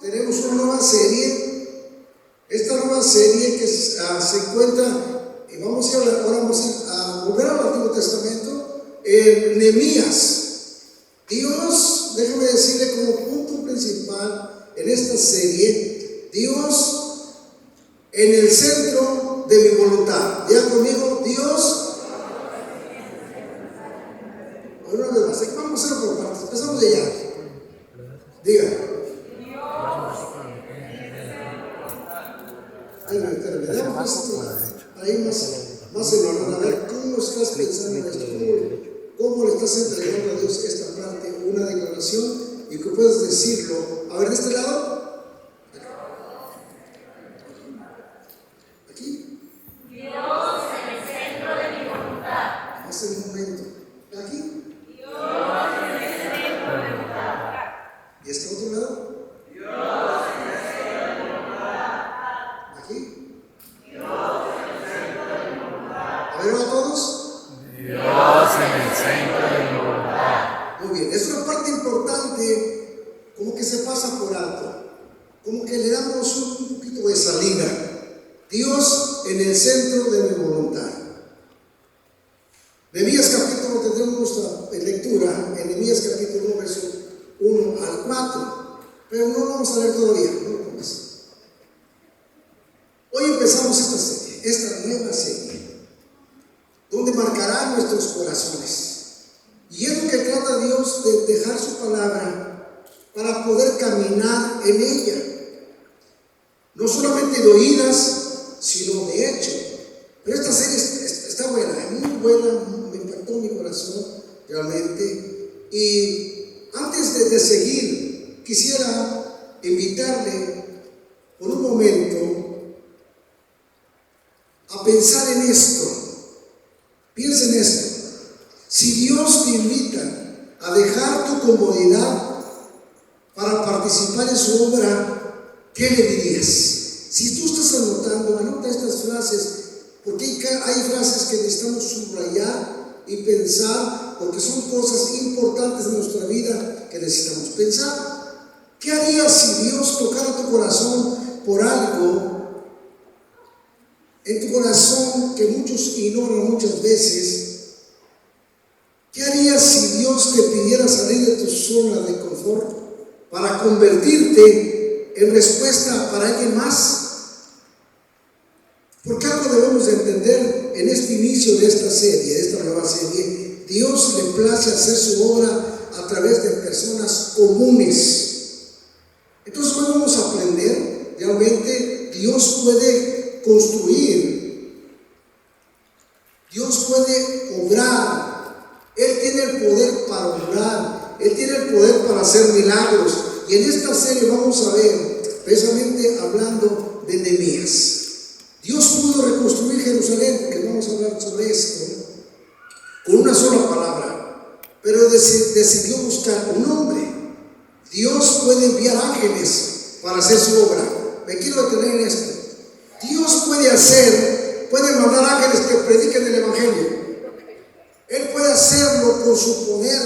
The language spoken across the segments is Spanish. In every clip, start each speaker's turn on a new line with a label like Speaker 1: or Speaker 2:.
Speaker 1: tenemos una nueva serie. Esta nueva serie que se encuentra, y ahora vamos a volver al Antiguo Testamento, en Nehemías. Dios, déjame decirle como punto principal en esta serie, Dios en el centro de mi voluntad. Diga conmigo, Dios. Una vez más, vamos a hacerlo por partes. Empezamos de allá. Diga. Ahí más en orden. A ver, ¿cómo estás pensando en esto? ¿Cómo le estás entregando a Dios esta parte? Una declaración y que puedes decirlo. A ver, de este lado. Aquí.
Speaker 2: Dios en el centro de mi voluntad.
Speaker 1: Hace un momento. Aquí.
Speaker 2: Dios en el centro de mi voluntad.
Speaker 1: ¿Y este otro lado?
Speaker 2: Dios en el centro de mi voluntad.
Speaker 1: Aquí.
Speaker 2: Dios en el centro de mi voluntad.
Speaker 1: A ver, ¿a todos?
Speaker 3: Dios en el centro de mi voluntad.
Speaker 1: Muy bien, es una parte importante, como que se pasa por alto, como que le damos un poquito de salida. Dios en el centro de mi voluntad. Nehemías capítulo, tendremos nuestra lectura en Nehemías capítulo 1, verso 1 al 4, pero no vamos a leer todavía, no lo más. Hoy empezamos esta serie, esta nueva serie, donde marcará nuestros corazones. Y es lo que trata Dios de dejar su palabra para poder caminar en ella. No solamente de oídas, sino de hecho. Pero esta serie está buena, muy buena, me impactó mi corazón realmente. Y antes de seguir, quisiera invitarle por un momento a pensar en esto. Piensa en esto. Si Dios te invita a dejar tu comodidad para participar en su obra, ¿qué le dirías? Si tú estás anotando, anota estas frases, porque hay frases que necesitamos subrayar y pensar, porque son cosas importantes en nuestra vida que necesitamos pensar. ¿Qué harías si Dios tocara tu corazón por algo en tu corazón que muchos ignoran muchas veces? ¿Qué harías si Dios te pidiera salir de tu zona de confort para convertirte en respuesta para alguien más? Porque algo debemos de entender en este inicio de esta serie, de esta nueva serie. Dios le place hacer su obra a través de personas comunes. Entonces hoy vamos a aprender, realmente Dios puede construir, Dios puede obrar. Él tiene el poder para obrar, Él tiene el poder para hacer milagros. Y en esta serie vamos a ver, precisamente hablando de Nehemías. Dios pudo reconstruir Jerusalén, que vamos a hablar sobre esto, con una sola palabra, pero decidió buscar un hombre. Dios puede enviar ángeles para hacer su obra. Me quiero detener en esto. Dios puede mandar ángeles que prediquen el Evangelio. Él puede hacerlo con su poder.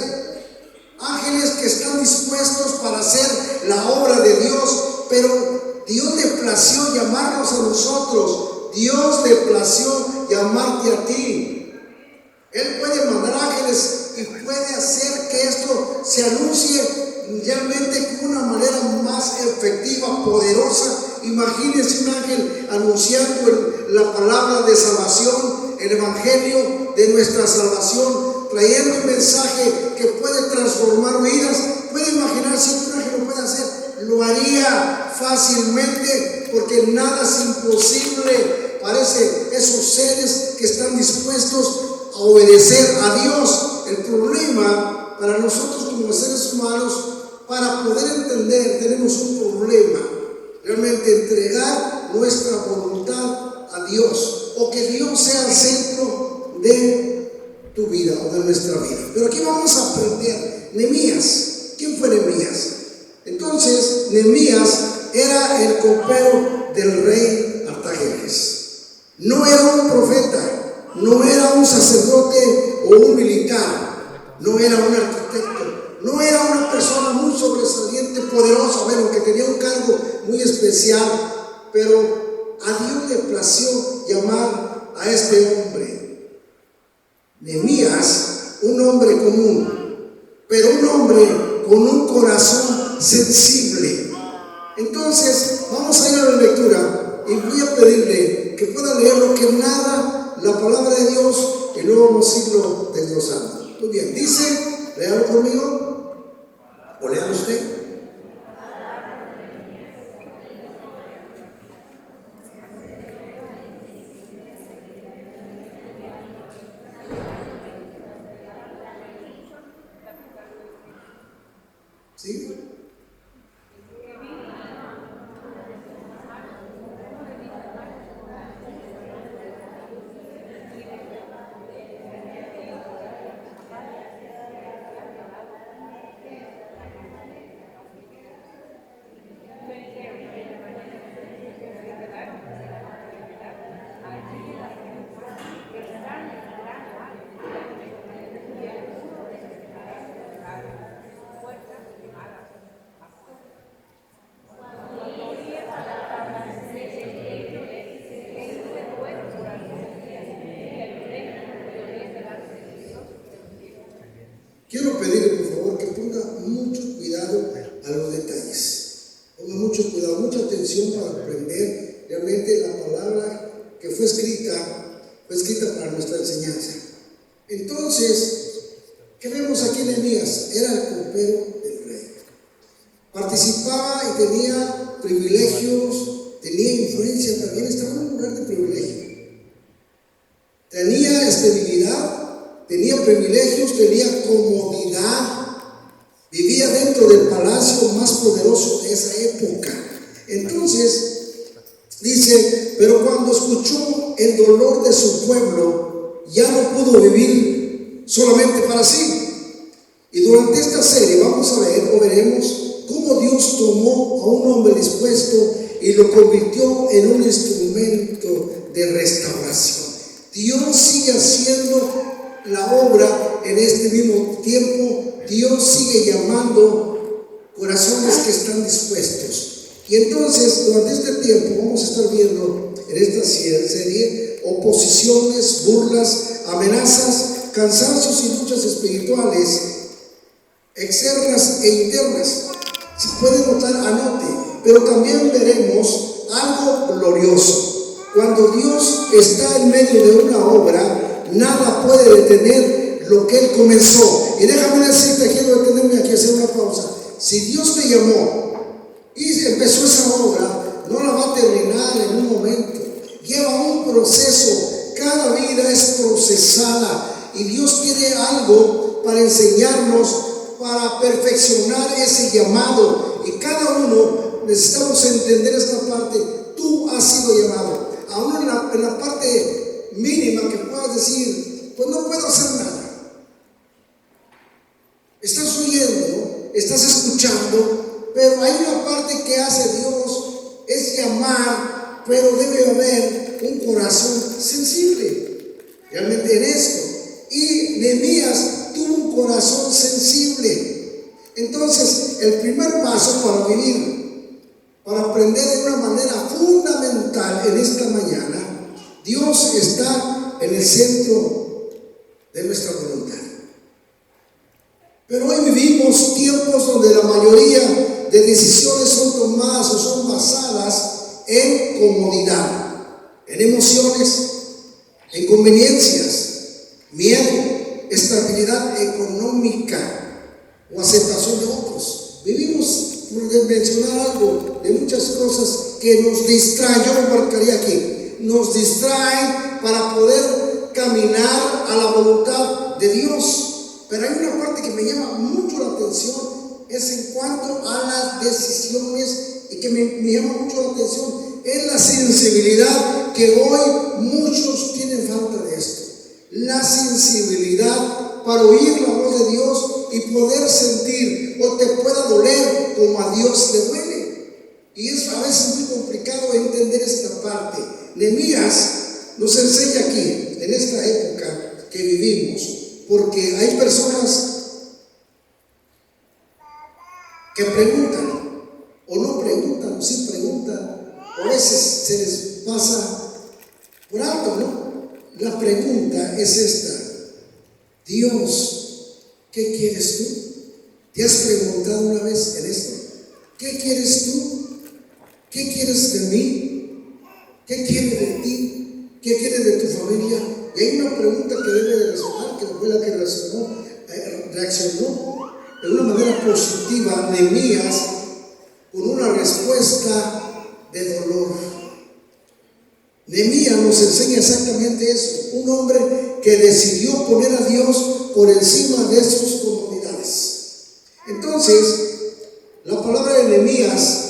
Speaker 1: Ángeles que están dispuestos para hacer la obra de Dios, pero Dios le plació llamarnos a nosotros. Dios le plació llamarte a ti. Él puede mandar ángeles y puede hacer que esto se anuncie realmente con una manera más efectiva, poderosa. Imagínense un ángel anunciando la palabra de salvación, el evangelio de nuestra salvación, trayendo un mensaje que puede transformar vidas. Puede imaginar si un ángel lo puede hacer, lo haría fácilmente, porque nada es imposible. Parece esos seres que están dispuestos a obedecer a Dios. El problema para nosotros como seres humanos, para poder entender, tenemos un problema. Realmente entregar nuestra voluntad a Dios, o que Dios sea el centro de tu vida o de nuestra vida. Pero aquí vamos a aprender. Nehemías, ¿quién fue Nehemías? Entonces, Nehemías era el copero del rey Artajerjes. No era un profeta, no era un sacerdote o un militar, no era un arquitecto, no era una persona muy sobresaliente, poderosa, bueno, que tenía un cargo especial, pero a Dios le plació llamar a este hombre Nehemías, un hombre común, pero un hombre con un corazón sensible. Entonces, vamos a ir a la lectura y voy a pedirle que pueda leer lo que narra la palabra de Dios y luego vamos a irlo desglosando. Muy bien, dice, léalo conmigo, o léalo usted. ¿Sí? Quiero pedirle por favor que ponga mucho cuidado a los detalles. Ponga mucho cuidado, mucha atención para aprender realmente la palabra que fue escrita para nuestra enseñanza. Entonces, ¿qué vemos aquí en Nehemías? Era el copero del rey. Participaba y tenía privilegios, tenía influencia también, estaba en un lugar de privilegio. Tenía estabilidad, tenía privilegios, tenía comodidad, vivía dentro del palacio más poderoso de esa época. Entonces, dice, pero cuando escuchó el dolor de su pueblo, ya no pudo vivir solamente para sí. Y durante esta serie vamos a ver o veremos cómo Dios tomó a un hombre dispuesto y lo convirtió en un instrumento de restauración. Dios sigue haciendo la obra en este mismo tiempo. Dios sigue llamando corazones que están dispuestos. Y entonces, durante este tiempo vamos a estar viendo en esta serie oposiciones, burlas, amenazas, cansancios y luchas espirituales, externas e internas. Si puede notar, anote. Pero también veremos algo glorioso. Cuando Dios está en medio de una obra, nada puede detener lo que Él comenzó. Y déjame decirte, quiero detenerme aquí, hacer una pausa. Si Dios te llamó y empezó esa obra, no la va a terminar en un momento. Lleva un proceso. Cada vida es procesada. Y Dios tiene algo para enseñarnos, para perfeccionar ese llamado. Y cada uno necesitamos entender esta parte. Tú has sido llamado. Aún en la parte mínima que puedas decir, pues no puedo hacer nada. Estás oyendo, estás escuchando, pero hay una parte que hace Dios, es llamar, pero debe haber un corazón sensible realmente en esto. Y Nehemías tuvo un corazón sensible. Entonces, el primer paso para vivir, para aprender de una manera fundamental en esta mañana, Dios está en el centro de nuestra voluntad. Pero hoy vivimos tiempos donde la mayoría de decisiones son tomadas o son basadas en comodidad, en emociones, en conveniencias, miedo, estabilidad económica o aceptación de otros. Vivimos, por mencionar algo, de muchas cosas que nos distraen. Yo lo marcaría aquí, nos distraen para poder caminar a la voluntad de Dios. Pero hay una parte que me llama mucho la atención, es en cuanto a las decisiones, y que me llama mucho la atención, es la sensibilidad que hoy muchos tienen falta de esto. La sensibilidad para oír la voz de Dios y poder sentir, o te pueda doler como a Dios le duele. Y es a veces muy complicado entender esta parte. Nehemías nos enseña aquí, en esta época que vivimos, porque hay personas que preguntan o no preguntan o sí preguntan, o a veces se les pasa por alto, ¿no? La pregunta es esta: Dios, ¿qué quieres tú? ¿Te has preguntado una vez en esto? ¿Qué quieres tú? ¿Qué quieres de mí? ¿Qué quieres de ti? ¿Qué quieres de tu familia? Y hay una pregunta que debe de resonar, que fue la que reaccionó de una manera positiva Nehemías con una respuesta de dolor. Nehemías nos enseña exactamente eso: un hombre que decidió poner a Dios por encima de sus comodidades. Entonces, la palabra de Nehemías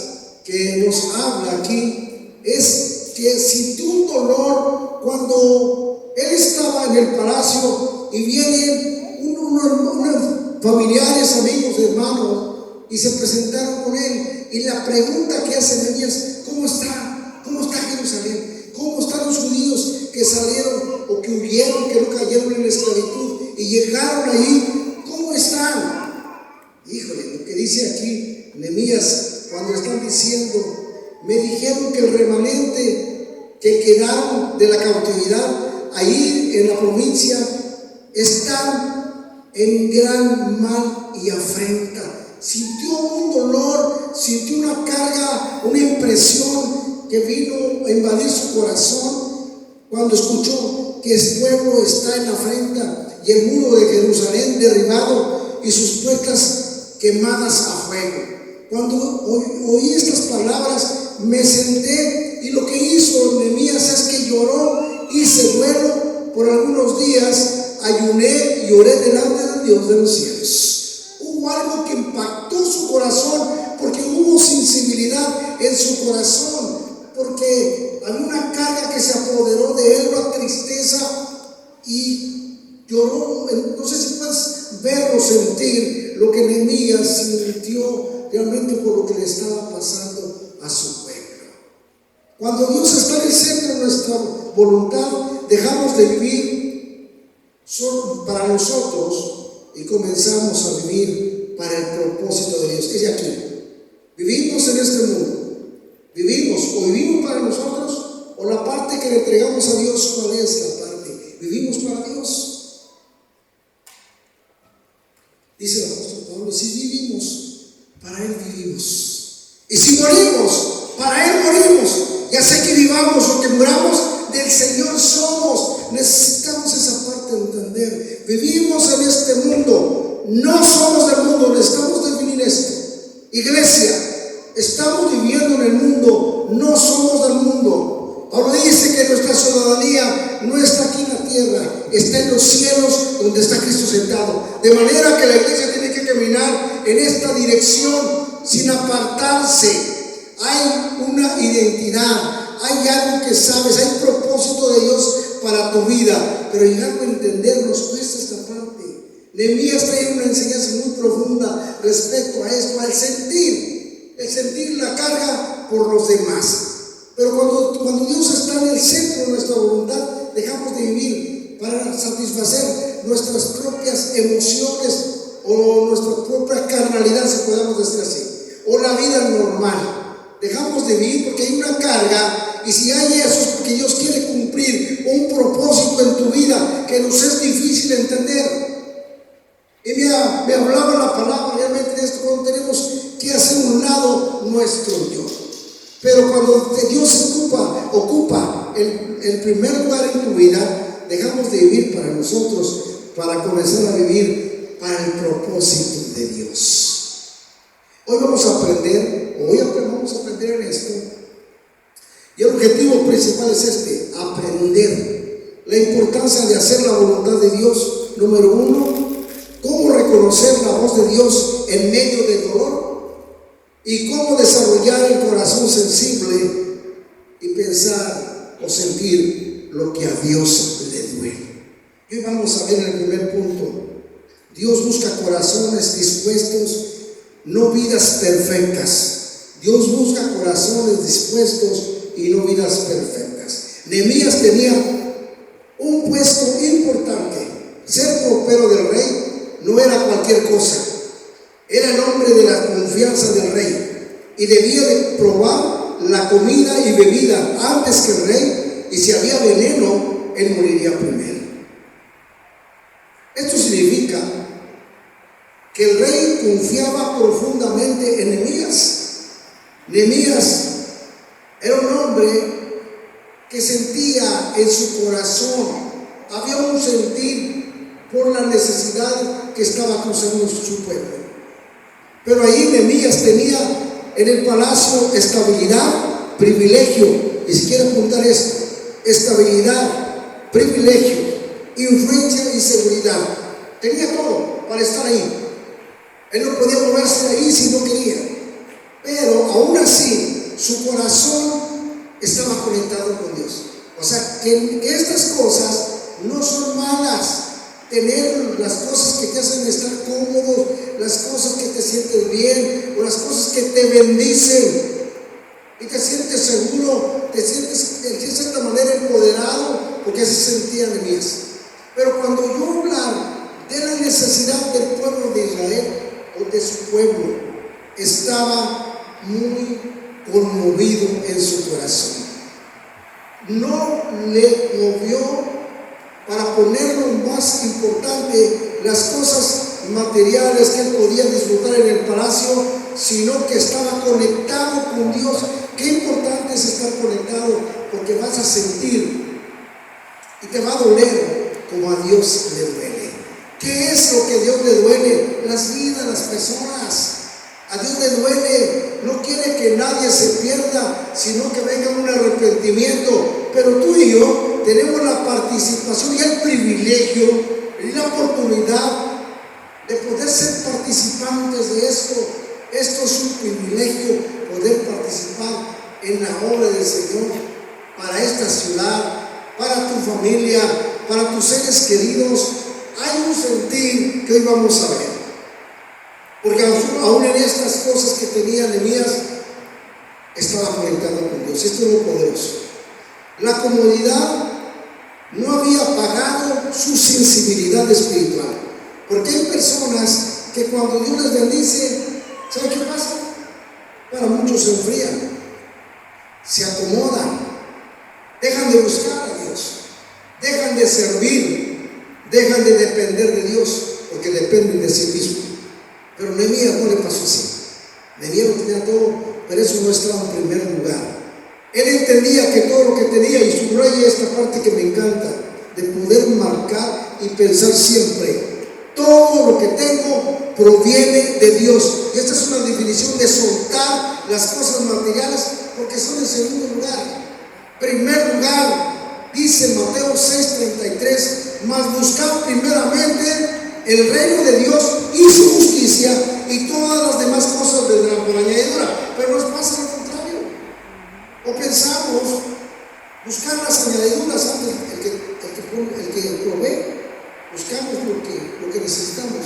Speaker 1: que nos habla aquí es que sintió un dolor cuando él estaba en el palacio y vienen unos familiares, amigos, hermanos, y se presentaron con él. Y la pregunta que hace Nehemías: ¿cómo está? ¿Cómo está Jerusalén? ¿Cómo están los judíos que salieron o que huyeron, que no cayeron en la esclavitud y llegaron ahí? ¿Cómo están? Híjole, lo que dice aquí Nehemías, cuando están diciendo: me dijeron que el remanente que quedaron de la cautividad ahí en la provincia están en gran mal y afrenta. Sintió un dolor, sintió una carga, una impresión que vino a invadir su corazón cuando escuchó que el pueblo está en afrenta y el muro de Jerusalén derribado y sus puertas quemadas a fuego. Cuando oí estas palabras, me senté, y lo que hizo Nehemías es que lloró, hice duelo por algunos días, ayuné y oré delante del Dios de los cielos. Hubo algo que impactó su corazón, porque hubo sensibilidad en su corazón, porque había una carga que se apoderó de él, una tristeza, y lloró. No sé si puedes ver o sentir lo que Nehemías sintió realmente por lo que le estaba pasando a su pueblo. Cuando Dios está en el centro de nuestra voluntad, dejamos de vivir solo para nosotros y comenzamos a vivir para el propósito de Dios. Es de aquí. Vivimos en este mundo. Vivimos para nosotros, o la parte que le entregamos a Dios. ¿Cuál es la parte? Vivimos para Dios. Dice el apóstol Pablo: si vivimos, para Él vivimos. Y si morimos, para Él morimos. Ya sea que vivamos o que muramos, del Señor somos. Necesitamos esa parte de entender. Vivimos en este mundo, no somos del mundo. Necesitamos definir esto. Iglesia, estamos viviendo en el mundo, no somos del mundo. Pablo dice que nuestra ciudadanía no está aquí en la tierra, está en los cielos donde está Cristo sentado. De manera que la iglesia tiene que caminar en esta dirección sin apartarse. Hay una identidad, hay algo que sabes, hay propósito de Dios para tu vida, pero llegando a entender nos cuesta esta parte. Nehemías trae una enseñanza muy profunda respecto a esto, al sentir la carga por los demás. Pero cuando Dios está en el centro de nuestra voluntad, dejamos de vivir para satisfacer nuestras propias emociones o nuestra propia carnalidad, si podemos decir así, o la vida normal. Dejamos de vivir porque hay una carga, y si hay eso es porque Dios quiere cumplir un propósito en tu vida que nos es difícil entender. Y me hablaba la palabra realmente de esto, cuando tenemos que hacer un lado nuestro yo. Pero cuando Dios ocupa el primer lugar en tu vida, dejamos de vivir para nosotros para comenzar a vivir para el propósito de Dios. Hoy vamos a aprender en esto, y el objetivo principal es aprender la importancia de hacer la voluntad de Dios. Número 1, cómo reconocer la voz de Dios en medio del dolor, y cómo desarrollar el corazón sensible y pensar o sentir lo que a Dios le duele. Y hoy vamos a ver en el primer punto: Dios busca corazones dispuestos, no vidas perfectas. Dios busca corazones dispuestos y no vidas perfectas. Nehemías tenía un puesto importante. Ser copero del rey no era cualquier cosa. Era el hombre de la confianza del rey, y debía de probar la comida y bebida antes que el rey, y si había veneno, él moriría primero. Esto significa que el rey confiaba profundamente en Nehemías. Nehemías era un hombre que sentía en su corazón, había un sentir por la necesidad que estaba cruzando su pueblo. Pero ahí Nehemías tenía en el palacio estabilidad, privilegio, y si quiere apuntar esto, estabilidad, privilegio, influencia y seguridad. Tenía todo para estar ahí. Él no podía moverse de ahí si no quería, pero aún así su corazón estaba conectado con Dios. O sea, que estas cosas no son malas. Tener las cosas que te hacen estar cómodos, las cosas que te sientes bien, o las cosas que te bendicen y te sientes seguro, te sientes de cierta manera empoderado, porque así sentía Nehemías. Pero cuando yo hablar de la necesidad del pueblo de Israel o de su pueblo, estaba muy conmovido en su corazón. No le movió para poner lo más importante, las cosas materiales que él podía disfrutar en el palacio, sino que estaba conectado con Dios. Qué importante es estar conectado, porque vas a sentir y te va a doler como a Dios le duele. ¿Qué es lo que a Dios le duele? Las vidas, las personas. A Dios le duele, no quiere que nadie se pierda, sino que venga un arrepentimiento. Pero tú y yo tenemos la participación y el privilegio y la oportunidad de poder ser participantes de esto. Esto es un privilegio, poder participar en la obra del Señor para esta ciudad, para tu familia, para tus seres queridos. Hay un sentir que hoy vamos a ver. Porque aún en estas cosas que tenía Nehemías, estaba conectado con Dios. Esto es lo poderoso. La comodidad no había apagado su sensibilidad espiritual. Porque hay personas que cuando Dios les bendice, ¿sabe qué pasa? Para muchos se enfrían, se acomodan, dejan de buscar a Dios, dejan de servir, dejan de depender de Dios, porque dependen de sí mismos. Pero Nehemías no le pasó así. Nehemías lo tenía todo, pero eso no estaba en primer lugar. Él entendía que todo lo que tenía, y subraya esta parte que me encanta, de poder marcar y pensar siempre: todo lo que tengo proviene de Dios. Y esta es una definición de soltar las cosas materiales, porque son en segundo lugar. Primer lugar, dice Mateo 6:33, mas buscad primeramente el reino de Dios y su justicia, y todas las demás cosas vendrán por añadidura. Pero nos pasa lo contrario. O pensamos buscar las añadiduras antes, el que provee. Buscamos lo que necesitamos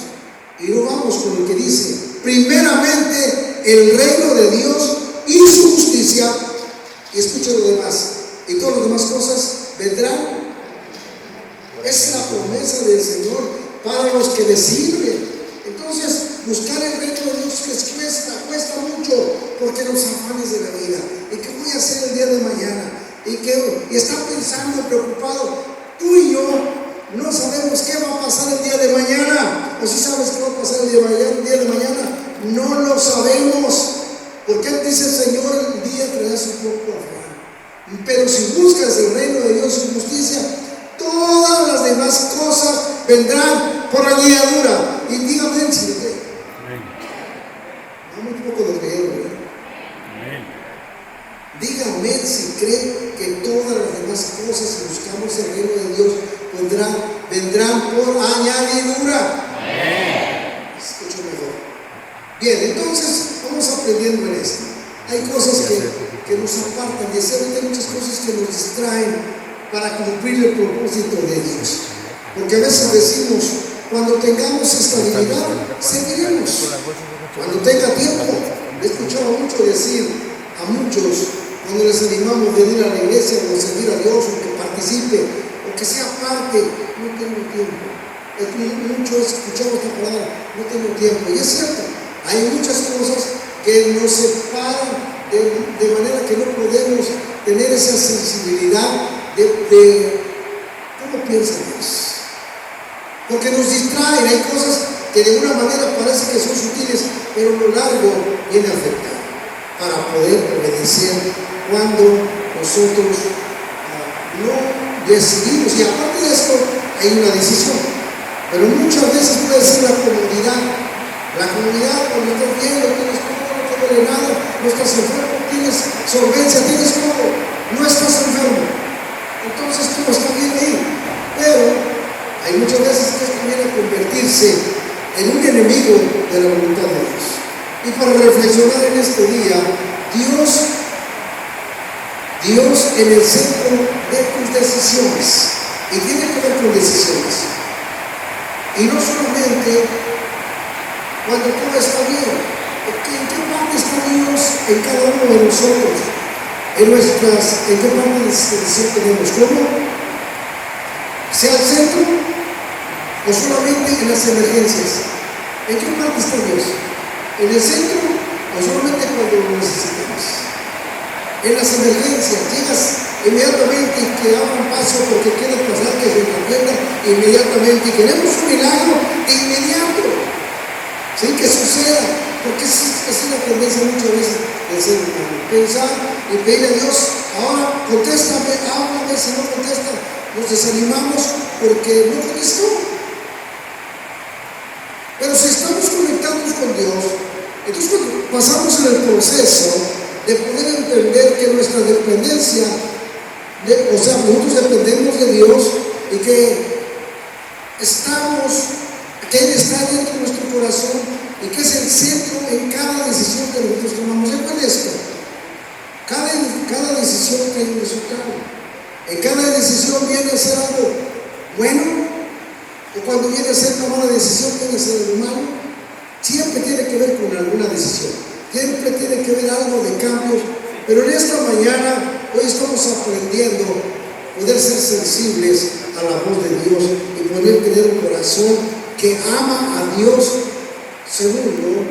Speaker 1: y no vamos con el que dice: primeramente el reino de Dios y su justicia, y escucha lo demás, y todas las demás cosas vendrán. Es la promesa del Señor para los que le sirven. Entonces, buscar el reino de Dios les cuesta mucho, porque los afanes de la vida, y qué voy a hacer el día de mañana, y está pensando, preocupado. Tú y yo no sabemos qué va a pasar el día de mañana. O si sabes qué va a pasar el día de mañana, no lo sabemos, porque Él dice: el Señor, el día traerá su propio afán. Pero si buscas el reino de Dios y su justicia, todas las demás cosas vendrán por añadidura. Y dígame si lo cree. Dame un poco de creer, ¿verdad? Dígame si cree que todas las demás cosas, si buscamos el reino de Dios, vendrán por añadidura. Escucho mejor. Bien, entonces vamos aprendiendo en esto. Hay cosas que nos apartan de ser, hay muchas cosas que nos distraen para cumplir el propósito de Dios. Porque a veces decimos: cuando tengamos estabilidad, seguiremos. Cuando tenga tiempo. He escuchado mucho decir a muchos, cuando les animamos a venir a la iglesia o a servir a Dios, o que participe, o que sea parte: no tengo tiempo. Mucho he escuchado esta palabra: no tengo tiempo. Y es cierto, hay muchas cosas que nos separan de manera que no podemos tener esa sensibilidad de cómo piensa Dios. Porque nos distraen, hay cosas que de una manera parece que son sutiles, pero a lo largo viene a afectar para poder obedecer cuando nosotros no decidimos. Y aparte de esto, hay una decisión. Pero muchas veces puede ser la comodidad. La comodidad, cuando estás bien, lo tienes todo, no te duele nada, no estás enfermo, tienes solvencia, tienes todo, no estás enfermo. Entonces todo está bien ahí. Pero hay muchas veces que esto viene a convertirse en un enemigo de la voluntad de Dios. Y para reflexionar en este día, Dios en el centro de tus decisiones. Y tiene que ver con decisiones. Y no solamente cuando todo está bien. ¿En qué parte está Dios en cada uno de nosotros? ¿En qué parte de decisión tenemos? ¿Cómo? ¿Sea el centro o solamente en las emergencias? ¿En qué parte está Dios? ¿En el centro o solamente cuando lo necesitamos? En las emergencias llegas inmediatamente y que abran paso porque quieres pasar, que se entienda inmediatamente y queremos un milagro de inmediato, ¿sí? Que suceda, porque es la tendencia muchas veces del ser humano, pensar y pedirle a Dios, ahora contéstame, háblame, si no contesta nos desanimamos porque no contestó. Pero si estamos conectados con Dios, entonces cuando pasamos en el proceso de poder entender que nuestra dependencia, nosotros dependemos de Dios y que Él está dentro de nuestro corazón y que es el centro en cada decisión que nosotros tomamos. ¿Recuerda esto? Cada decisión tiene un resultado. En cada decisión viene a ser algo bueno, o cuando viene a ser una mala decisión viene a ser algo malo. Siempre tiene que ver con alguna decisión. Siempre tiene que ver algo de cambios. Pero en esta mañana, hoy estamos aprendiendo a poder ser sensibles a la voz de Dios y poder tener un corazón que ama a Dios. Segundo,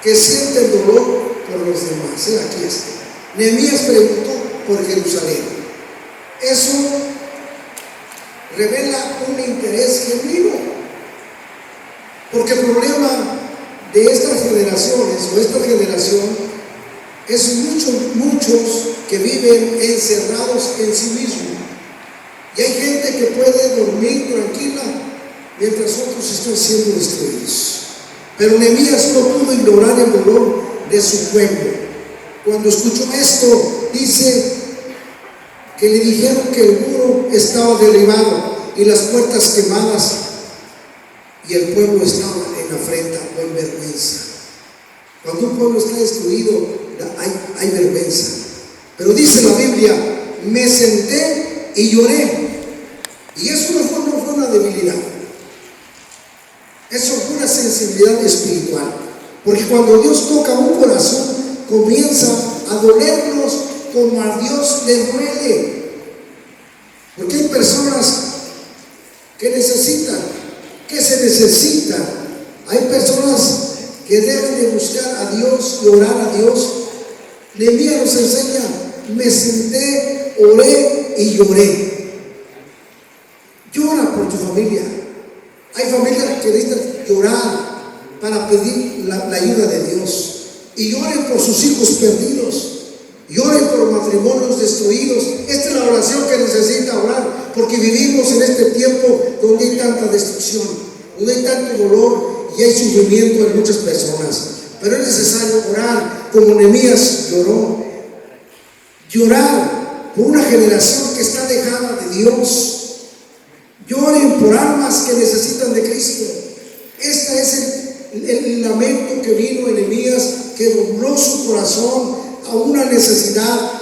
Speaker 1: que siente el dolor por los demás. Aquí está. Nehemías preguntó por Jerusalén. Eso revela un interés genuino. Porque el problema de estas generaciones o esta generación es muchos que viven encerrados en sí mismos. Y hay gente que puede dormir tranquila mientras otros están siendo destruidos. Pero Nehemías no pudo ignorar el dolor de su pueblo. Cuando escuchó esto, dice que le dijeron que el muro estaba derribado y las puertas quemadas, y el pueblo estaba en afrenta o en vergüenza. Cuando un pueblo está destruido, hay vergüenza. Pero dice la Biblia, me senté y lloré. Y eso no fue una debilidad. Eso fue una sensibilidad espiritual. Porque cuando Dios toca un corazón, comienza a dolernos como a Dios le duele. Porque hay personas que necesitan, que se necesitan. Hay personas que deben de buscar a Dios y orar a Dios. Nehemías nos enseña, me senté, oré y lloré. Llora por tu familia. Hay familias que necesitan llorar para pedir la ayuda de Dios. Y lloren por sus hijos perdidos. Lloren por matrimonios destruidos. Esta es la oración que necesita orar, porque vivimos en este tiempo donde hay tanta destrucción, donde hay tanto dolor y hay sufrimiento en muchas personas. Pero es necesario orar como Nehemías lloró. Llorar por una generación que está alejada de Dios. Lloren por almas que necesitan de Cristo. Este es el lamento que vino en Nehemías, que dobló su corazón a una necesidad.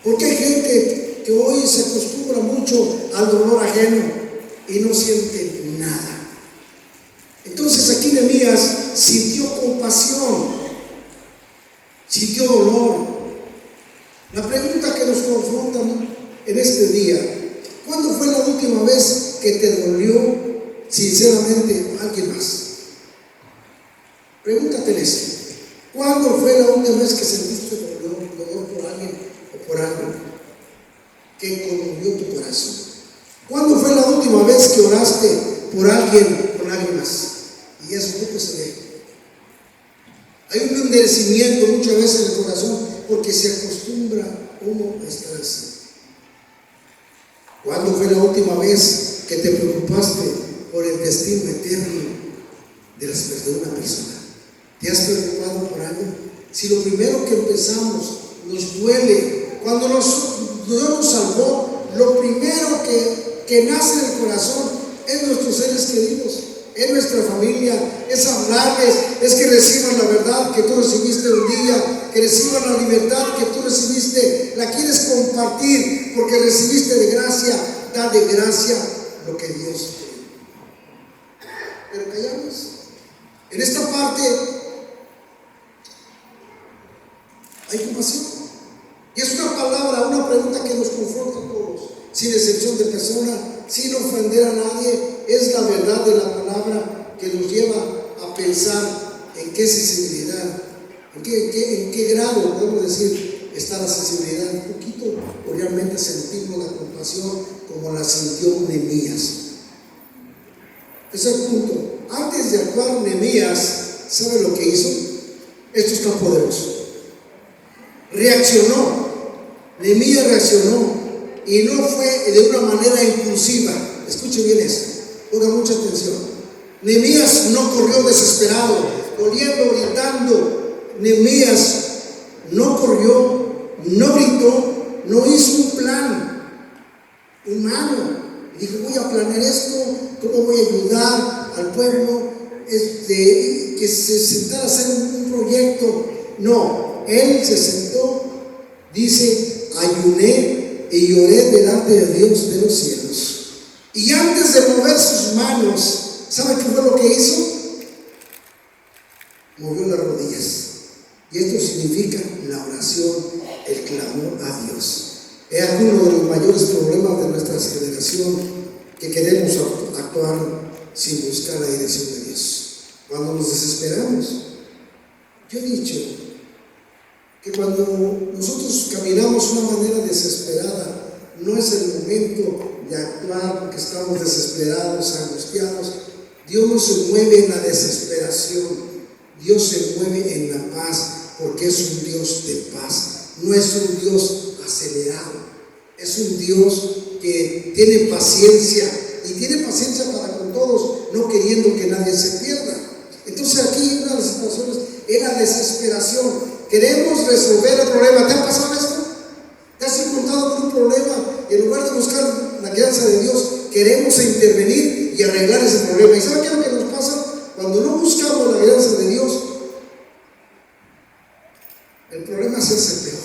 Speaker 1: Porque hay gente que hoy se acostumbra mucho al dolor ajeno y no siente nada. Entonces aquí Nehemías sintió compasión, sintió dolor. La pregunta que nos confronta en este día: ¿cuándo fue la última vez que te dolió sinceramente a alguien más? Pregúntate eso. ¿Cuándo fue la última vez que sentiste dolor? dolor por alguien o por algo que conmovió tu corazón. ¿Cuándo fue la última vez que oraste por alguien con lágrimas? Y eso poco se ve. Hay un endurecimiento muchas veces en el corazón porque se acostumbra uno a estar así. ¿Cuándo fue la última vez que te preocupaste por el destino eterno de una persona? ¿Te has preocupado por algo? Si lo primero que empezamos nos duele, cuando Dios nos salvó, lo primero que nace en el corazón es nuestros seres queridos, es nuestra familia, es hablarles, es que reciban la verdad que tú recibiste un día, que reciban la libertad que tú recibiste, la quieres compartir porque recibiste de gracia, da de gracia lo que Dios te dio. Pero callamos. En esta parte hay compasión. Y es una palabra, una pregunta que nos confronta a todos, sin excepción de persona, sin ofender a nadie. Es la verdad de la palabra que nos lleva a pensar en qué sensibilidad, en qué grado podemos decir está la sensibilidad. Un poquito, o realmente sentimos la compasión como la sintió Nehemías. Ese es el punto. Antes de actuar Nehemías, ¿sabe lo que hizo? Esto está poderoso. Reaccionó. Nehemías reaccionó y no fue de una manera impulsiva. Escuche bien eso, ponga mucha atención. Nehemías no corrió desesperado, corriendo, gritando. Nehemías no corrió, no gritó, no hizo un plan humano. Dijo, voy a planear esto, cómo voy a ayudar al pueblo, que se sentara a hacer un proyecto. No, él se sentó, dice, ayuné y lloré delante de Dios de los cielos. Y antes de mover sus manos, ¿sabe qué fue lo que hizo? Movió las rodillas. Y esto significa la oración, el clamor a Dios. Es uno de los mayores problemas de nuestra generación, que queremos actuar sin buscar la dirección de Dios. Cuando nos desesperamos, yo he dicho que cuando nosotros caminamos de una manera desesperada, no es el momento de actuar porque estamos desesperados, angustiados. Dios no se mueve en la desesperación, Dios se mueve en la paz, porque es un Dios de paz, no es un Dios acelerado, es un Dios que tiene paciencia, y tiene paciencia para con todos, no queriendo que nadie se pierda. Entonces aquí una de las situaciones es la desesperación. Queremos resolver el problema. ¿Te ha pasado esto? ¿Te has encontrado con un problema y en lugar de buscar la guianza de Dios, queremos intervenir y arreglar ese problema? ¿Y sabe qué es lo que nos pasa? Cuando no buscamos la guianza de Dios, el problema se hace peor.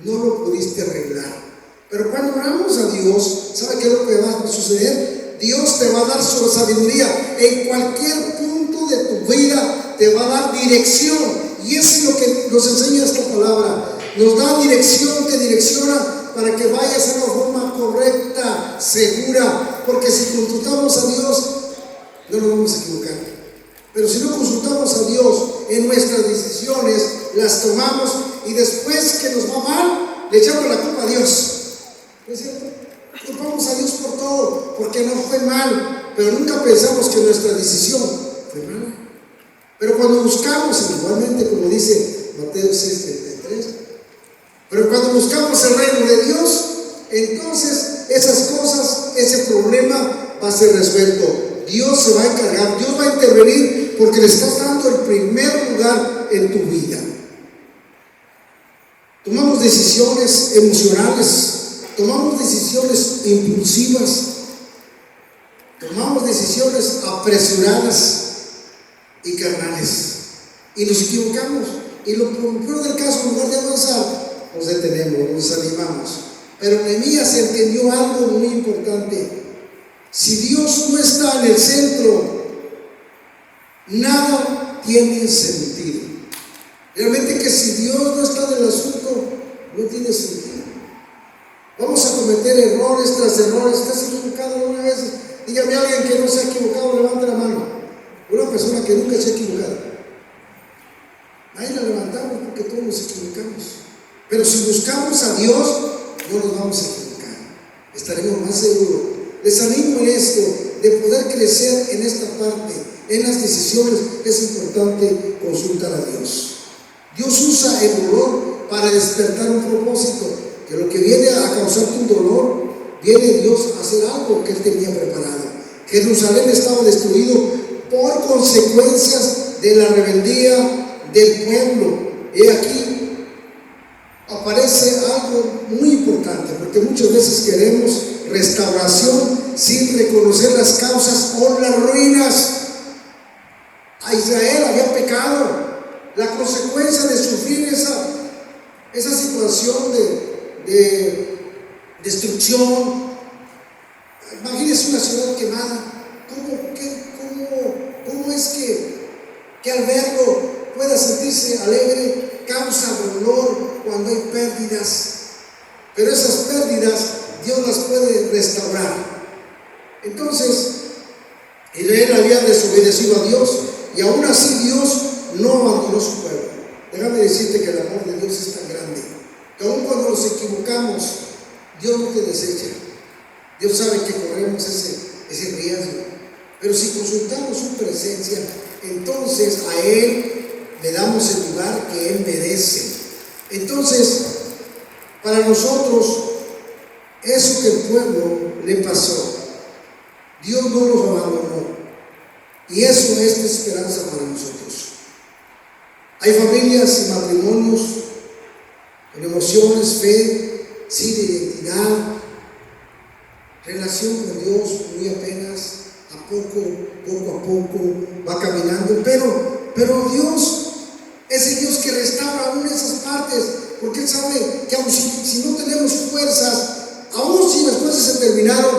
Speaker 1: No lo pudiste arreglar. Pero cuando oramos a Dios, ¿sabe qué es lo que va a suceder? Dios te va a dar su sabiduría. En cualquier punto de tu vida te va a dar dirección. Y eso es lo que nos enseña esta palabra. Nos da dirección, te direcciona para que vayas de una forma correcta, segura. Porque si consultamos a Dios, no nos vamos a equivocar. Pero si no consultamos a Dios en nuestras decisiones, las tomamos y después que nos va mal, le echamos la culpa a Dios. ¿No es cierto? Culpamos a Dios por todo, porque no fue mal, pero nunca pensamos que nuestra decisión fue mala. Pero cuando buscamos, igualmente como dice Mateo 6:33, pero cuando buscamos el reino de Dios, entonces esas cosas, ese problema va a ser resuelto. Dios se va a encargar, Dios va a intervenir, porque le estás dando el primer lugar en tu vida. Tomamos decisiones emocionales, tomamos decisiones impulsivas, tomamos decisiones apresuradas y carnales, y nos equivocamos. Y lo peor del caso, en lugar de avanzar, nos detenemos, nos animamos. Pero Nehemías entendió algo muy importante. Si Dios no está en el centro, nada tiene sentido. Realmente que si Dios no está en el asunto, no tiene sentido. Vamos a cometer errores tras errores. ¿Estás equivocado alguna vez? Dígame a alguien que no se ha equivocado, levante la mano. Una persona que nunca se ha equivocado. Ahí la levantamos porque todos nos equivocamos. Pero si buscamos a Dios, no nos vamos a equivocar. Estaremos más seguros. Les animo en esto, de poder crecer en esta parte, en las decisiones. Es importante consultar a Dios. Dios usa el dolor para despertar un propósito. Que lo que viene a causarte un dolor, viene Dios a hacer algo que Él tenía preparado. Jerusalén estaba destruido por consecuencias de la rebeldía del pueblo. He aquí aparece algo muy importante, porque muchas veces queremos restauración sin reconocer las causas o las ruinas. A Israel había pecado. La consecuencia de sufrir esa situación de destrucción. Imagínense una ciudad quemada. ¿Cómo es que al verlo pueda sentirse alegre? Causa dolor cuando hay pérdidas. Pero esas pérdidas Dios las puede restaurar. Entonces, Israel había desobedecido a Dios y aún así Dios no abandonó su pueblo. Déjame decirte que el amor de Dios es tan grande que aún cuando nos equivocamos, Dios no te desecha. Dios sabe que corremos ese riesgo. Pero si consultamos su presencia, entonces a Él le damos el lugar que Él merece. Entonces, para nosotros, eso que el pueblo le pasó, Dios no los abandonó. Y eso es de esperanza para nosotros. Hay familias y matrimonios con emociones, fe, sin identidad, relación con Dios muy apenas, poco a poco va caminando, pero Dios es el Dios que restaura aún esas partes, porque Él sabe que aun si no tenemos fuerzas, aún si las fuerzas se terminaron,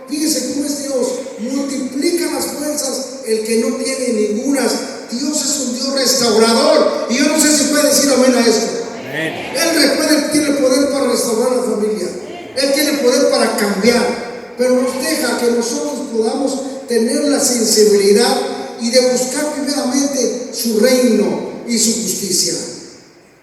Speaker 1: fíjese cómo es Dios, multiplica las fuerzas el que no tiene ningunas. Dios es un Dios restaurador, y yo no sé si puede decir amén a esto.
Speaker 3: Amén.
Speaker 1: Él tiene poder para restaurar la familia, Él tiene poder para cambiar, pero nos deja que nosotros podamos tener la sensibilidad y de buscar primeramente su reino y su justicia.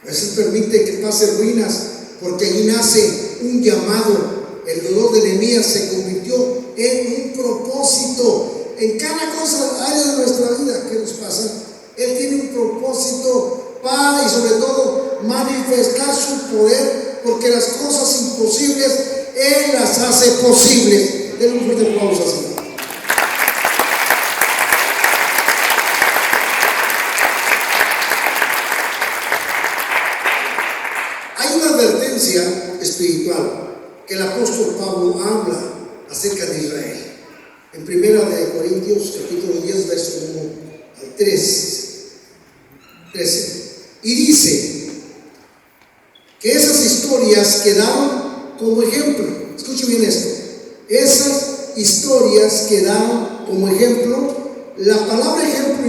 Speaker 1: A veces permite que pase ruinas, porque allí nace un llamado. El dolor de Nehemías se convirtió en un propósito. En cada cosa, área de nuestra vida que nos pasa, Él tiene un propósito para, y sobre todo, manifestar su poder, porque las cosas imposibles Él las hace posibles. Denle un fuerte aplauso al Señor. Hay una advertencia espiritual que el apóstol Pablo habla acerca de Israel. En 1 Corintios capítulo 10, verso 1 al 13. Y dice que esas historias quedaron como ejemplo. Escuche bien esto. Esas historias quedaron como ejemplo. La palabra ejemplo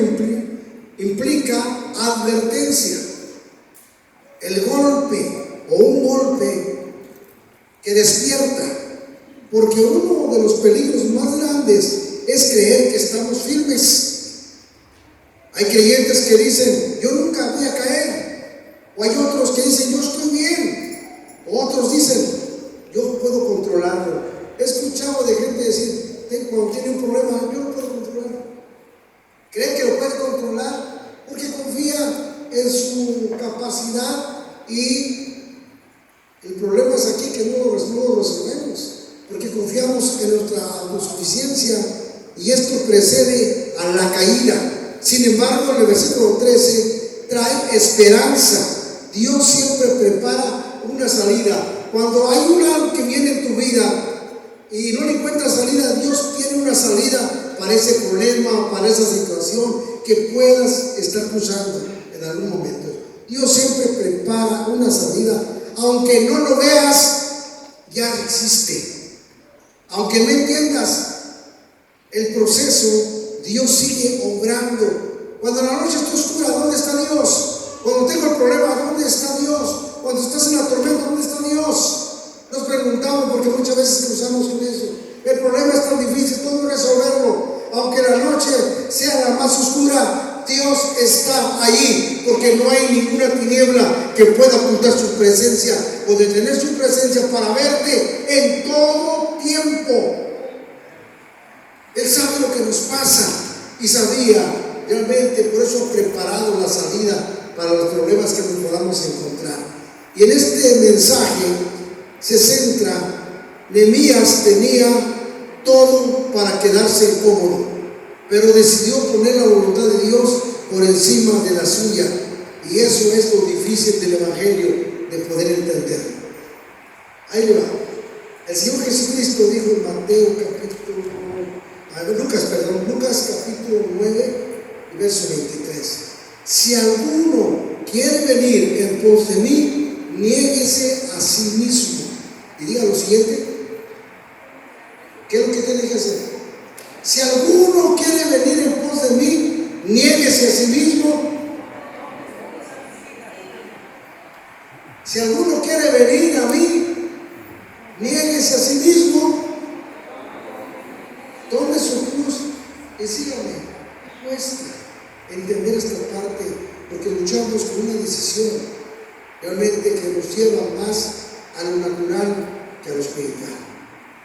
Speaker 1: implica advertencia. El golpe o un golpe que despierta. Porque uno de los peligros más grandes es creer que estamos firmes. Hay creyentes que dicen, yo nunca voy a caer. O hay otros que dicen, yo estoy bien. O otros dicen, yo puedo controlarlo. He escuchado de gente decir, cuando tiene un problema, yo lo puedo controlar. Cree que lo puede controlar porque confía en su capacidad, y el problema es aquí que no lo resolvemos. Porque confiamos en nuestra autosuficiencia, y esto precede a la caída. Sin embargo, en el versículo 13 trae esperanza. Dios siempre prepara una salida. Cuando hay un algo que viene en tu vida y no le encuentras salida, Dios tiene una salida para ese problema, para esa situación que puedas estar cruzando en algún momento. Dios siempre prepara una salida, aunque no lo veas, ya existe. Aunque no entiendas el proceso, Dios sigue obrando. Cuando la noche está oscura, ¿dónde está Dios? Cuando tengo el problema, ¿dónde está Dios? Cuando estás en la tormenta, ¿dónde está Dios? Nos preguntamos, porque muchas veces cruzamos con eso. El problema es tan difícil, ¿cómo resolverlo? Aunque la noche sea la más oscura, Dios está allí, porque porque no hay ninguna tiniebla que pueda ocultar su presencia o detener su presencia para verte en todo tiempo. Él sabe lo que nos pasa y sabía realmente, por eso ha preparado la salida para los problemas que nos podamos encontrar. Y en este mensaje se centra, Nehemías tenía todo para quedarse cómodo, pero decidió poner la voluntad de Dios por encima de la suya. Y eso es lo difícil del Evangelio de poder entender. Ahí le va. El Señor Jesucristo dijo en Lucas capítulo 9 y verso 23. Si alguno quiere venir en pos de mí, niéguese a sí mismo. Y diga lo siguiente. ¿Qué es lo que tiene que hacer? Si alguno quiere venir en pos de mí, niéguese a sí mismo. Si alguno quiere venir a mí, niéguese a sí mismo. Tome su cruz y sígame. Cuesta entender esta parte, porque luchamos con una decisión realmente que nos lleva más a lo natural que a lo espiritual.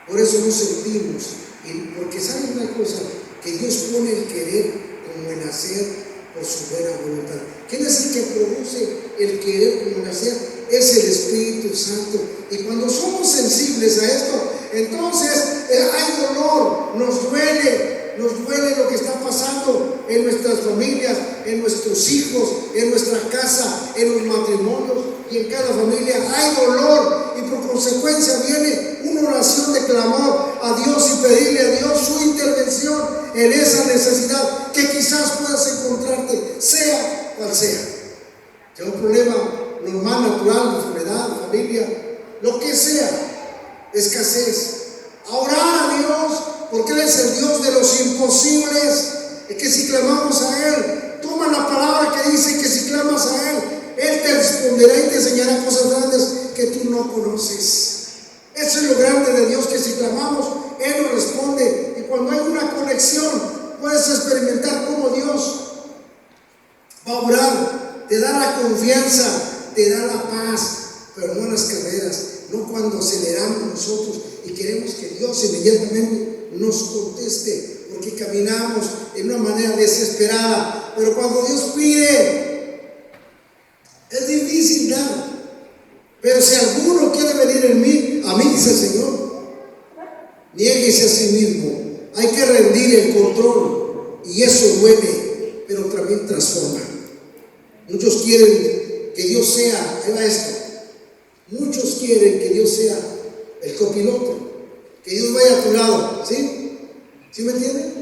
Speaker 1: Por eso nos sentimos, y porque saben una cosa, que Dios pone el querer como el hacer por su buena voluntad. ¿Quién es el que produce el querer como el hacer? Es el Espíritu Santo. Y cuando somos sensibles a esto, entonces hay dolor, nos duele lo que está pasando en nuestras familias, en nuestros hijos, en nuestra casa, en los matrimonios y en cada familia. Hay dolor y por consecuencia viene una oración de clamor a Dios y pedirle a Dios su intervención en esa necesidad que quizás puedas encontrarte, sea cual sea. Sea un problema normal, natural, enfermedad, familia, lo que sea, escasez. A orar a Dios, porque Él es el Dios de los imposibles. Es que si clamamos a Él, toma la palabra que dice que si clamas a Él, Él te responderá y te enseñará cosas grandes que tú no conoces. Eso es lo grande de Dios, que si clamamos, Él nos responde. Y cuando hay una conexión, puedes experimentar cómo Dios va a orar, te da la confianza, te da la paz, pero no en las carreras, no cuando aceleramos nosotros y queremos que Dios inmediatamente nos conteste, porque caminamos en una manera desesperada. Pero cuando Dios pide, es difícil dar. Pero si alguno quiere venir en mí, a mí dice el Señor, niéguese a sí mismo. Hay que rendir el control, y eso duele, pero también transforma. Muchos quieren que Dios sea, ahí va esto, muchos quieren que Dios sea el copiloto, que Dios vaya a tu lado, ¿sí? ¿Sí me entienden?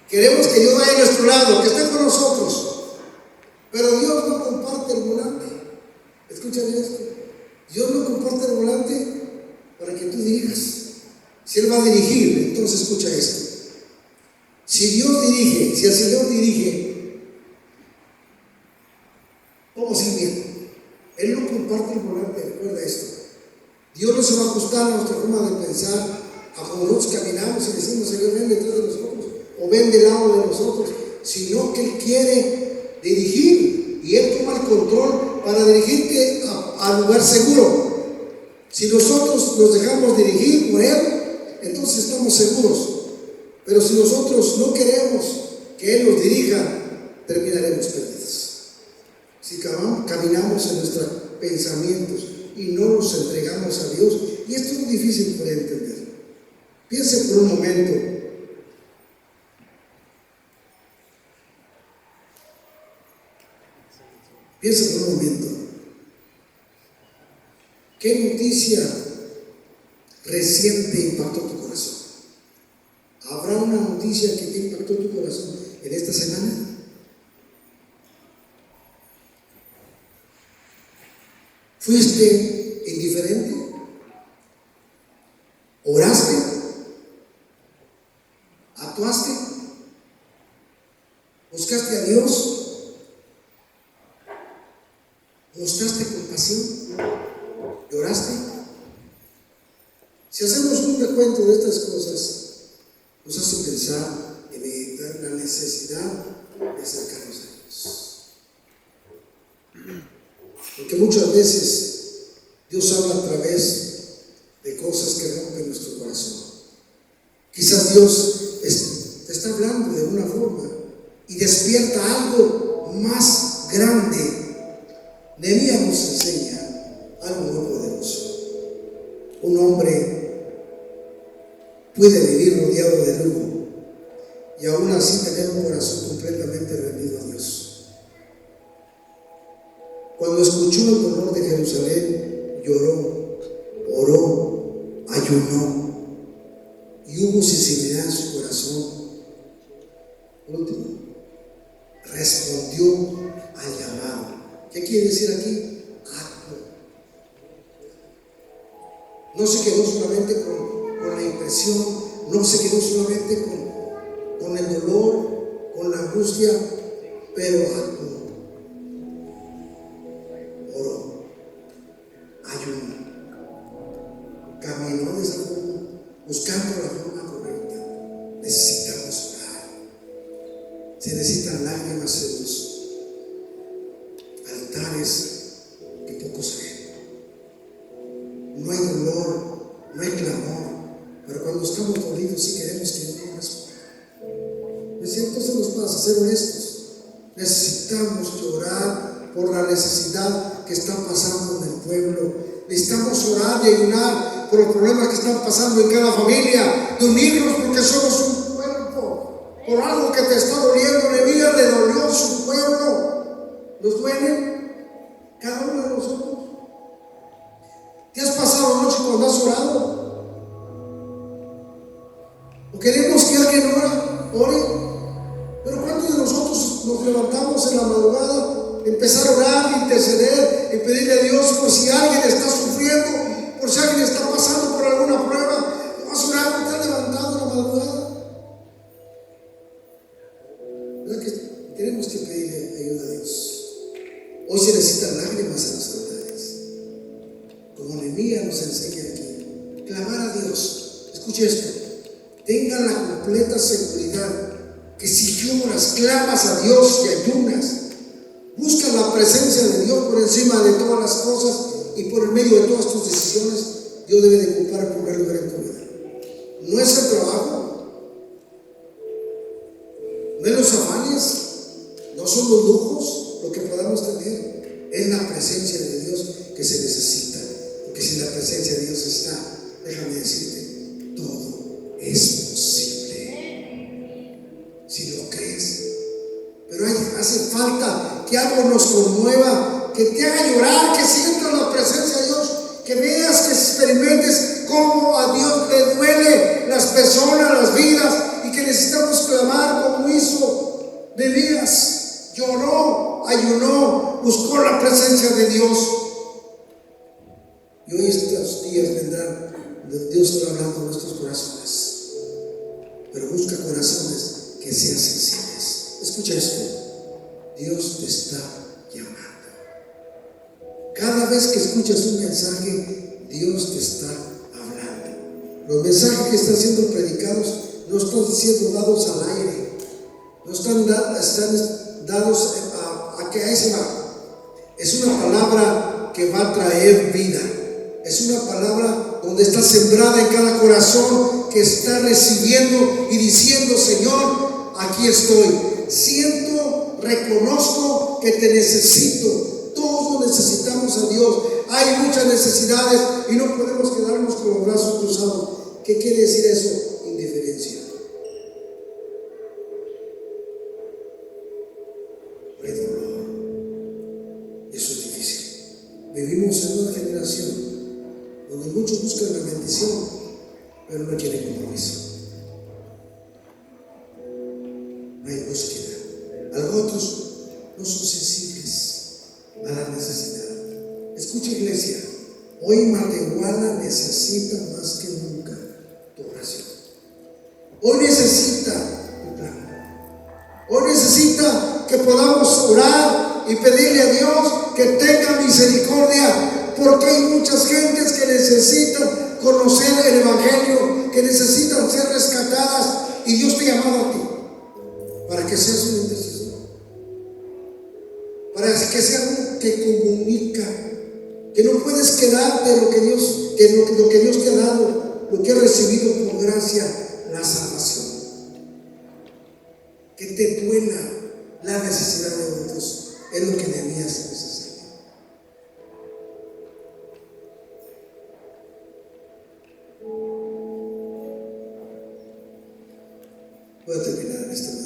Speaker 1: Queremos que Dios vaya a nuestro lado, que esté con nosotros, pero Dios no comparte el volante. Escuchen esto, Dios no comparte el volante para que tú dirijas. Si Él va a dirigir, entonces escucha esto. Si Dios dirige, si el Señor dirige, vamos a ir bien. Él no comparte el volante, recuerda esto. Dios no se va a ajustar a nuestra forma de pensar, a como nosotros caminamos y decimos, Señor, ven detrás de nosotros, o ven del lado de nosotros, sino que Él quiere dirigir, y Él toma el control para dirigirte al lugar seguro. Si nosotros nos dejamos dirigir por Él, entonces estamos seguros. Pero si nosotros no queremos que Él nos dirija, terminaremos perdidos. Si caminamos en nuestros pensamientos y no nos entregamos a Dios, y esto es muy difícil para entender. Piense por un momento. Piensa por un momento. ¿Qué noticia reciente impactó tu corazón? ¿Habrá una noticia que te impactó tu corazón en esta semana? ¿Fuiste indiferente? ¿Oraste? ¿Actuaste? ¿Buscaste a Dios? ¿Mostraste compasión? ¿Lloraste? Si hacemos un recuento de estas cosas, nos hace pensar y meditar la necesidad de acercarnos a Dios. que muchas veces Dios habla a través de cosas que rompen nuestro corazón. Quizás Dios te está hablando de una forma y despierta algo más grande. Nehemías nos enseña algo muy poderoso. Un hombre puede vivir rodeado de lujo y aún así tener un corazón completamente rendido a Dios. Cuando escuchó el dolor de Jerusalén, lloró, oró, ayunó y hubo sinceridad en su corazón. Por último, respondió al llamado. ¿Qué quiere decir aquí? Acto. No se quedó solamente con la impresión, no se quedó solamente con el dolor, con la angustia, pero actuó. Oró, ayunó, caminó de esa forma, buscando la forma correcta. Necesitamos orar. Se necesitan lágrimas en los altares que pocos ven. No hay dolor, no hay clamor, pero cuando estamos dolidos sí queremos que Dios nos responda. Es cierto, eso nos pasa, ser honestos. Necesitamos llorar por la necesidad que está pasando en el pueblo. Necesitamos orar y ayunar por los problemas que están pasando en cada familia, de unirnos porque somos un cuerpo. Por algo que te está doliendo, Nehemías le dolió su pueblo. ¿Nos duele? Cada uno de nosotros. ¿Te has pasado noche cuando has orado? ¿O queremos que alguien ore? Pero ¿cuántos de nosotros nos levantamos en la madrugada, empezar a orar, interceder y pedirle a Dios por si alguien está sufriendo, por si alguien está pasando por alguna prueba? ¿No has orado? ¿Te has levantado en la madrugada? ¿Verdad que tenemos que pedirle ayuda a Dios? Hoy se necesitan lágrimas en los altares, como Nehemías nos enseña aquí. Clamar a Dios. Escuche esto. Tengan la completa seguridad que si lloras, clamas a Dios y ayunas, buscas la presencia de Dios por encima de todas las cosas y por el medio de todas tus decisiones, Dios debe de ocupar el primer lugar en tu vida. No es el trabajo, no es los afanes, no son los lujos lo que podamos tener, es la presencia de Dios que se necesita. Porque si la presencia de Dios está, déjame decirte, todo es posible. Si lo crees. Pero hace falta que algo nos conmueva, que te haga llorar, que sientas la presencia de Dios, que veas, que experimentes cómo a Dios le duele las personas, las vidas, y que necesitamos clamar como hizo Nehemías. Lloró, ayunó, buscó la presencia de Dios. Y hoy estos días vendrán, Dios está hablando en nuestros corazones, pero busca corazones que sean sensibles. Escucha esto. Dios te está llamando. Cada vez que escuchas un mensaje, Dios te está hablando. Los mensajes que están siendo predicados no están siendo dados al aire, no están dados a que ahí se va. Es una palabra que va a traer vida. Es una palabra donde está sembrada en cada corazón que está recibiendo y diciendo: Señor, aquí estoy. Siento, reconozco que te necesito. Todos necesitamos a Dios. Hay muchas necesidades y no podemos quedarnos con los brazos cruzados. ¿Qué quiere decir eso? Indiferencia. No hay dolor. Eso es difícil. Vivimos en una generación donde muchos buscan la bendición, pero no quieren compromiso. No hay búsqueda. Otros no son sensibles a la necesidad. Escucha, iglesia, hoy Matehuala necesita más que nunca tu oración. Hoy necesita tu plan. Hoy necesita que podamos orar y pedirle a Dios que tenga misericordia, porque hay muchas gentes que necesitan conocer el Evangelio, que necesitan ser rescatadas, y Dios te ha llamado a ti para que seas un intercesor, para que que comunica, que no puedes quedarte de lo que Dios te ha dado, lo que has recibido por gracia, la salvación. Que te duela la necesidad de otros, es lo que Nehemías necesita. Voy a terminar en esta mañana.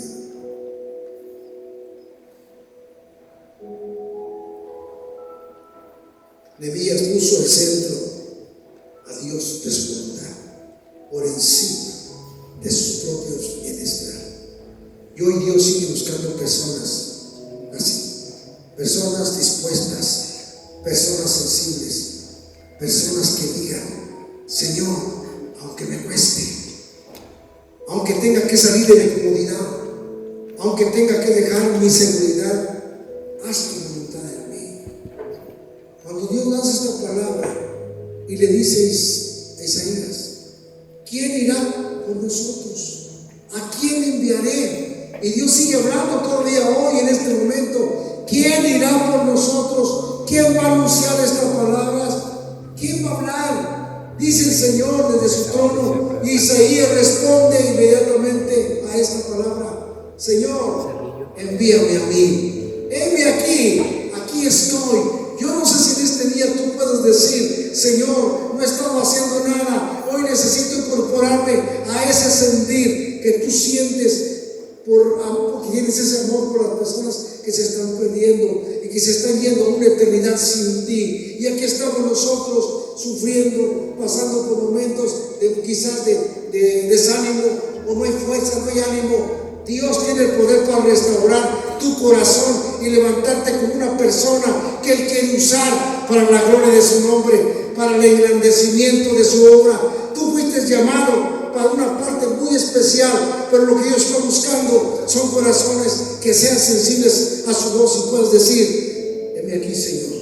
Speaker 1: Nehemías puso el centro a Dios de su voluntad por encima de sus propios bienestar. Y hoy Dios sigue buscando personas así, personas dispuestas, personas sensibles, personas que digan: Señor, aunque me cueste, aunque tenga que salir de mi comodidad, aunque tenga que dejar mi seguridad, haz tu voluntad en mí. Cuando Dios lanza esta palabra y le dice a Isaías: ¿quién irá por nosotros? ¿A quién enviaré? Y Dios sigue hablando todavía hoy en este momento: ¿quién irá por nosotros? ¿Quién va a anunciar estas palabras? ¿Quién va a hablar? Dice el Señor desde su trono. Y Isaías responde inmediatamente a esta palabra: Señor, envíame a mí. Heme aquí estoy. Yo no sé si en este día tú puedes decir: Señor, no he estado haciendo nada, hoy necesito incorporarme a ese sentir que tú sientes porque tienes ese amor por las personas que se están perdiendo y que se están yendo a una eternidad sin ti. Y aquí estamos nosotros sufriendo, pasando por momentos quizás de desánimo, o no hay fuerza, no hay ánimo. Dios tiene el poder para restaurar tu corazón y levantarte como una persona que Él quiere usar para la gloria de su nombre, para el engrandecimiento de su obra. Tú fuiste llamado para una parte muy especial, pero lo que Dios está buscando son corazones que sean sensibles a su voz y puedas decir: heme aquí, Señor.